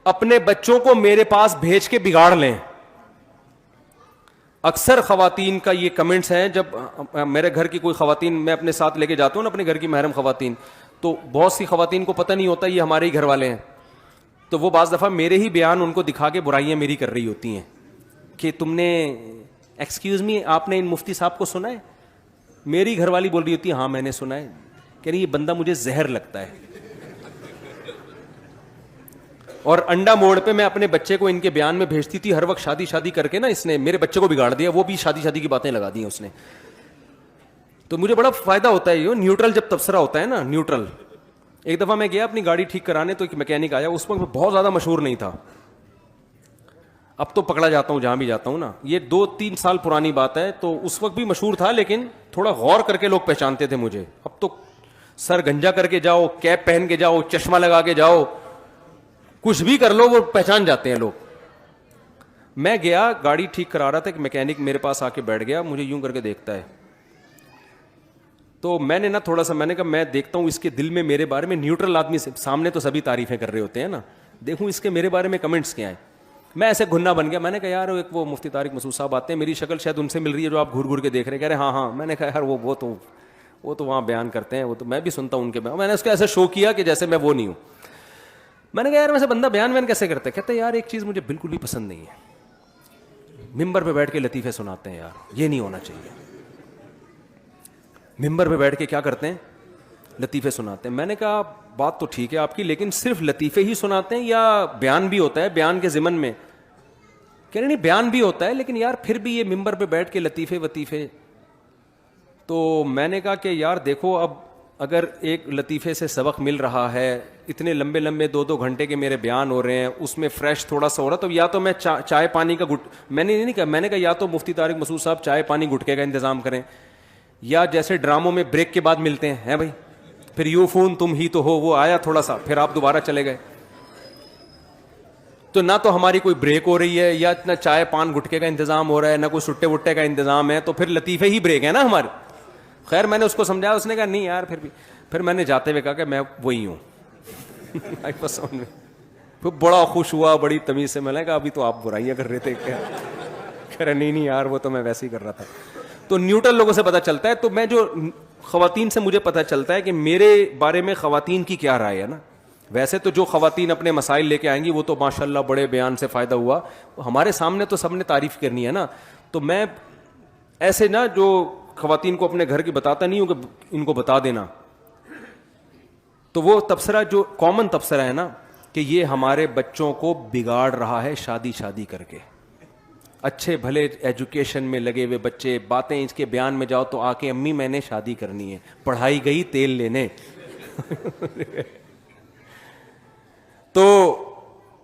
اپنے بچوں کو میرے پاس بھیج کے بگاڑ لیں. اکثر خواتین کا یہ کمنٹس ہیں, جب میرے گھر کی کوئی خواتین میں اپنے ساتھ لے کے جاتا ہوں نا, اپنے گھر کی محرم خواتین, تو بہت سی خواتین کو پتہ نہیں ہوتا یہ ہمارے ہی گھر والے ہیں, تو وہ بعض دفعہ میرے ہی بیان ان کو دکھا کے برائیاں میری کر رہی ہوتی ہیں کہ تم نے ایکسکیوز می آپ نے ان مفتی صاحب کو سنا ہے. میری گھر والی بول رہی ہوتی ہے ہاں میں نے سنا ہے, کہہ رہی یہ بندہ مجھے زہر لگتا ہے. اور انڈا موڑ پہ میں اپنے بچے کو ان کے بیان میں بھیجتی تھی ہر وقت, شادی شادی کر کے نا اس نے میرے بچے کو بگاڑ دیا, وہ بھی شادی شادی کی باتیں لگا دی اس نے. تو مجھے بڑا فائدہ ہوتا ہے یہ نیوٹرل جب تبصرہ ہوتا ہے نا, نیوٹرل. ایک دفعہ میں گیا اپنی گاڑی ٹھیک کرانے, تو ایک میکینک آیا, اس وقت بہت زیادہ مشہور نہیں تھا, اب تو پکڑا جاتا ہوں جہاں بھی جاتا ہوں نا, یہ 2-3 سال پرانی بات ہے, تو اس وقت بھی مشہور تھا لیکن تھوڑا غور کر کے لوگ پہچانتے تھے مجھے. اب تو سر گنجا کر کے جاؤ, کیپ پہن کے جاؤ, چشمہ لگا کے جاؤ, کچھ بھی کر لو وہ پہچان جاتے ہیں لوگ. میں گیا گاڑی ٹھیک کرا رہا تھا, ایک میکینک میرے پاس آ کے بیٹھ گیا, مجھے یوں کر کے دیکھتا ہے, تو میں نے نا تھوڑا سا میں نے کہا میں دیکھتا ہوں اس کے دل میں میرے بارے میں, نیوٹرل آدمی سے سامنے تو سبھی تعریفیں کر رہے ہوتے ہیں نا, دیکھوں اس کے میرے بارے میں کمنٹس کیا ہیں. میں ایسے گھننا بن گیا, میں نے کہا یار ایک وہ مفتی طارق مسعود صاحب آتے ہیں, میری شکل شاید ان سے مل رہی ہے جو آپ گھور گھور کے دیکھ رہے ہیں. کہہ رہے ہاں ہاں. میں نے کہا یار وہ تو وہاں بیان کرتے ہیں, وہ تو میں بھی سنتا ہوں ان کے بیان. میں نے اس کو ایسا شو کیا کہ جیسے میں وہ نہیں ہوں. میں نے کہا یار ویسے بندہ بیان کیسے کرتا ہے؟ کہتے ہیں یار ایک چیز مجھے بالکل بھی پسند نہیں ہے, ممبر پہ بیٹھ کے لطیفے سناتے ہیں, یار یہ نہیں ہونا چاہیے. ممبر پہ بیٹھ کے کیا کرتے ہیں؟ لطیفے سناتے ہیں. میں نے کہا بات تو ٹھیک ہے آپ کی, لیکن صرف لطیفے ہی سناتے ہیں یا بیان بھی ہوتا ہے بیان کے ضمن میں؟ کہہ رہے نہیں بیان بھی ہوتا ہے, لیکن یار پھر بھی یہ ممبر پہ بیٹھ کے لطیفے وطیفے. تو میں نے کہا کہ یار دیکھو اب اگر ایک لطیفے سے سبق مل رہا ہے, اتنے لمبے لمبے 2-2 گھنٹے کے میرے بیان ہو رہے ہیں, اس میں فریش تھوڑا سا ہو رہا, تو یا تو میں چائے پانی کا میں نے نہیں کہا, میں نے کہا یا تو مفتی طارق مسعود صاحب چائے پانی گٹکے کا انتظام کریں, یا جیسے ڈراموں میں بریک کے بعد ملتے ہیں بھائی, پھر یو فون تم ہی تو ہو, وہ آیا تھوڑا سا پھر آپ دوبارہ چلے گئے. تو نہ تو ہماری کوئی بریک ہو رہی ہے, یا اتنا چائے پان گٹکے کا انتظام ہو رہا ہے, نہ کوئی سٹے وٹے کا انتظام ہے, تو پھر لطیفے ہی بریک ہے نا ہمارے. خیر میں نے اس کو سمجھایا, اس نے کہا نہیں یار پھر میں نے جاتے ہوئے کہا کہ میں وہی ہوں. پھر بڑا خوش ہوا, بڑی تمیز سے. میں نے کہا ابھی تو آپ برائیاں کر رہے تھے کیا؟ کہہ رہے نہیں یار وہ تو میں ویسے ہی کر رہا تھا. تو نیوٹرل لوگوں سے پتہ چلتا ہے. تو میں جو خواتین سے مجھے پتہ چلتا ہے کہ میرے بارے میں خواتین کی کیا رائے ہے نا. ویسے تو جو خواتین اپنے مسائل لے کے آئیں گی وہ تو ماشاءاللہ بڑے بیان سے فائدہ ہوا, ہمارے سامنے تو سب نے تعریف کرنی ہے نا. تو میں ایسے نا جو خواتین کو اپنے گھر کی بتاتا نہیں ہوں کہ ان کو بتا دینا, تو وہ تبصرہ جو کامن تبصرہ ہے نا کہ یہ ہمارے بچوں کو بگاڑ رہا ہے شادی کر کے. اچھے بھلے ایجوکیشن میں لگے ہوئے بچے, باتیں اس کے بیان میں جاؤ تو آ کے امی میں نے شادی کرنی ہے, پڑھائی گئی تیل لینے. تو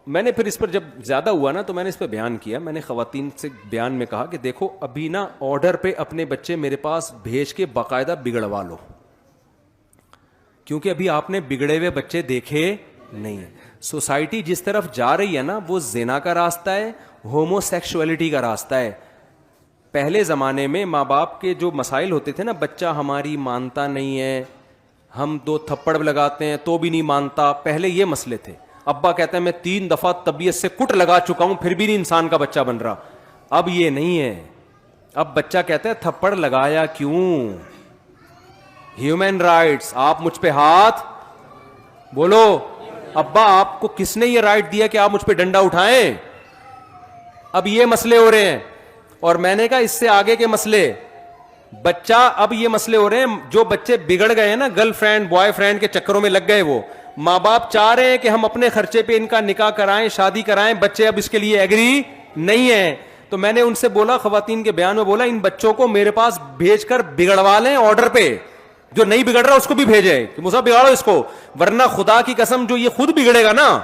میں نے پھر اس پر جب زیادہ ہوا نا تو میں نے اس پہ بیان کیا. میں نے خواتین سے بیان میں کہا کہ دیکھو ابھی نا آرڈر پہ اپنے بچے میرے پاس بھیج کے باقاعدہ بگڑوا لو, کیونکہ ابھی آپ نے بگڑے ہوئے بچے دیکھے نہیں ہیں. سوسائٹی جس طرف جا رہی ہے نا وہ زنا کا راستہ ہے, ہومو سیکشولیٹی کا راستہ ہے. پہلے زمانے میں ماں باپ کے جو مسائل ہوتے تھے نا, بچہ ہماری مانتا نہیں ہے, ہم 2 تھپڑ لگاتے ہیں تو بھی نہیں مانتا, پہلے یہ مسئلے تھے. ابا کہتے ہیں میں 3 دفعہ طبیعت سے کٹ لگا چکا ہوں پھر بھی نہیں انسان کا بچہ بن رہا. اب یہ نہیں ہے, اب بچہ کہتا ہے تھپڑ لگایا کیوں, ہیومن رائٹس, آپ مجھ پہ ہاتھ بولو, ابا آپ کو کس نے یہ رائٹ دیا کہ آپ مجھ پہ ڈنڈا اٹھائیں؟ اب یہ مسئلے ہو رہے ہیں. اور میں نے کہا اس سے آگے کے مسئلے, بچہ اب یہ مسئلے ہو رہے ہیں, جو بچے بگڑ گئے ہیں نا گرل فرینڈ بوائے فرینڈ کے چکروں میں لگ گئے, وہ ماں باپ چاہ رہے ہیں کہ ہم اپنے خرچے پہ ان کا نکاح کرائیں, شادی کرائیں, بچے اب اس کے لیے ایگری نہیں ہیں. تو میں نے ان سے بولا, خواتین کے بیان میں بولا, ان بچوں کو میرے پاس بھیج کر بگڑوا لیں آرڈر پہ, جو نہیں بگڑ رہا اس کو بھی بھیجے کہ مصعب بگاڑو اس کو, ورنہ خدا کی قسم جو یہ خود بگڑے گا نا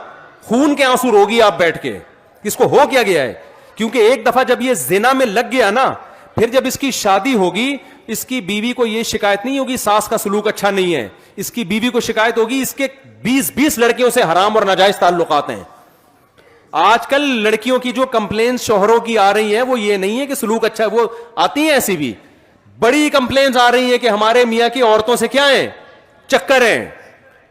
خون کے آنسو روگی آپ بیٹھ کے, اس کو ہو کیا گیا ہے. کیونکہ ایک دفعہ جب یہ زنا میں لگ گیا نا, پھر جب اس کی شادی ہوگی اس کی بیوی کو یہ شکایت نہیں ہوگی ساس کا سلوک اچھا نہیں ہے, اس کی بیوی کو شکایت ہوگی اس کے 20 لڑکیوں سے حرام اور ناجائز تعلقات ہیں. آج کل لڑکیوں کی جو کمپلینس شوہروں کی آ رہی ہیں وہ یہ نہیں ہے کہ سلوک اچھا ہے, وہ آتی ہیں ایسی بھی بڑی کمپلینس آ رہی ہیں کہ ہمارے میاں کی عورتوں سے کیا ہیں, چکر ہیں.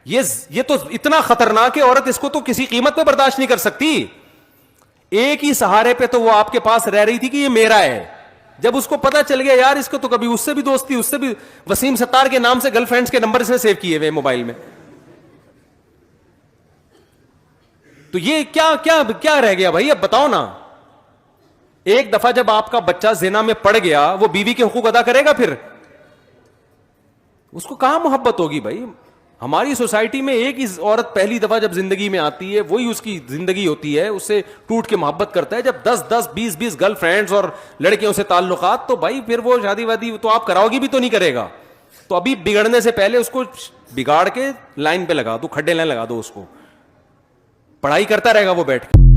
یہ تو اتنا خطرناک ہے، عورت اس کو تو کسی قیمت پہ برداشت نہیں کر سکتی. ایک ہی سہارے پہ تو وہ آپ کے پاس رہ رہی تھی کہ یہ میرا ہے. جب اس کو پتا چل گیا یار اس کو تو کبھی اس سے بھی دوستی، اس سے بھی، وسیم ستار کے نام سے گرل فرینڈز کے نمبر اس نے سیو کیے ہوئے موبائل میں، تو یہ کیا کیا کیا رہ گیا بھائی؟ اب بتاؤ نا. ایک دفعہ جب آپ کا بچہ زنا میں پڑ گیا، وہ بیوی کے حقوق ادا کرے گا؟ پھر اس کو کہاں محبت ہوگی بھائی؟ ہماری سوسائٹی میں ایک ہی عورت پہلی دفعہ جب زندگی میں آتی ہے، وہی اس کی زندگی ہوتی ہے، اس سے ٹوٹ کے محبت کرتا ہے. جب 10 20 گرل فرینڈز اور لڑکیوں سے تعلقات، تو بھائی پھر وہ شادی وادی تو آپ کراؤ گی بھی تو نہیں کرے گا. تو ابھی بگڑنے سے پہلے اس کو بگاڑ کے لائن پہ لگا دو، کھڈے لائن لگا دو، اس کو پڑھائی کرتا رہے گا وہ بیٹھ کے.